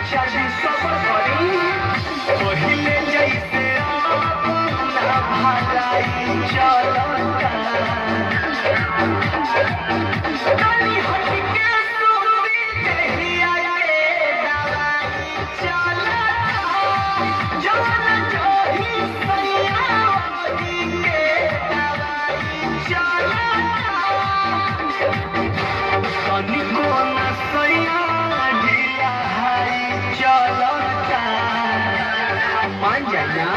शादी सब करी पहिले जैसे ना भागाई चलता तनी हट के सुनती देहिया के दवाई चलता जान जोही सैया होली के दवाई चलता तनिको न सैया ढीला हाई चलता मान जाना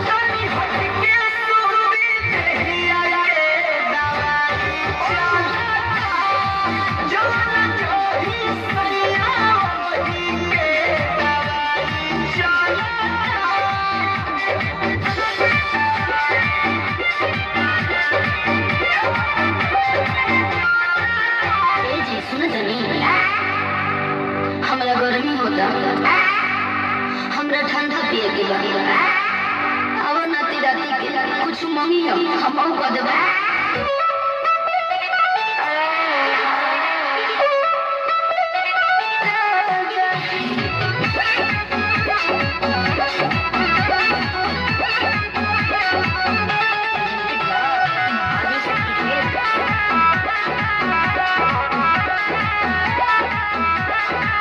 तनी हट के सुनती देहिया के दवाई चलता जान जोही सैया होली के दवाई चलता ए जी सुन तनी हमरा गर्मी होता हमरा ठंडा पिए के बा अब नाती राती के कुछ मंगी हम कह देबा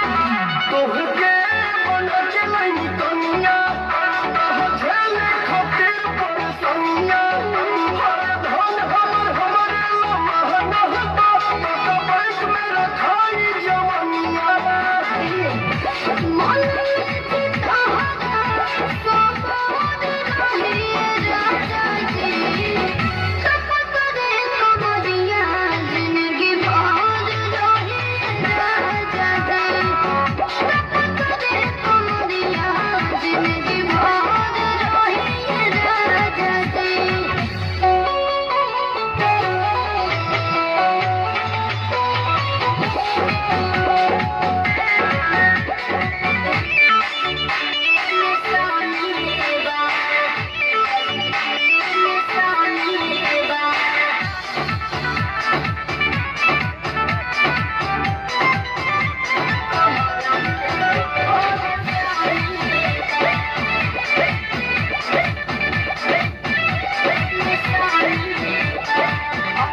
तोहके मन चलई कनिया कह झेले खातिर परेशानिया हर धन हमर लमहनहता तो बैंक में रखाई जवानिया मन की कहां सब रही राजा जी कपत रे कमरिया जिंदगी भर रही राजा जी कपत रे कमरिया जिंदगी भर रही राजा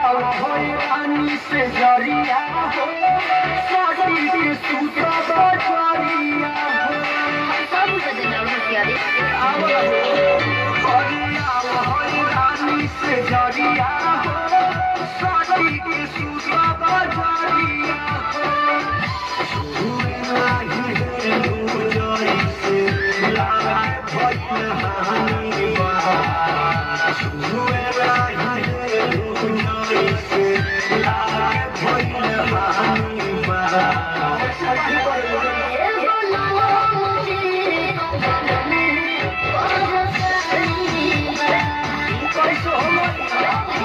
और होई रानी से जरिया हो साड़ी के सूता बजरिया हो सब बदल होशियारी होई रानी से जरिया हो साड़ी के सूता बजरिया हो छुए नाही है गुजरी से लागा भइल हानि बा छुए नाही है गुजरी से लागा भइल हानि बा कैसे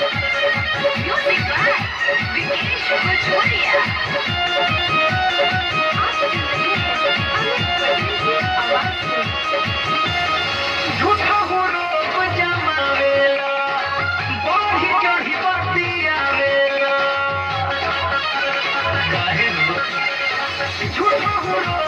Music by Vikesh Bajoria. बहुरो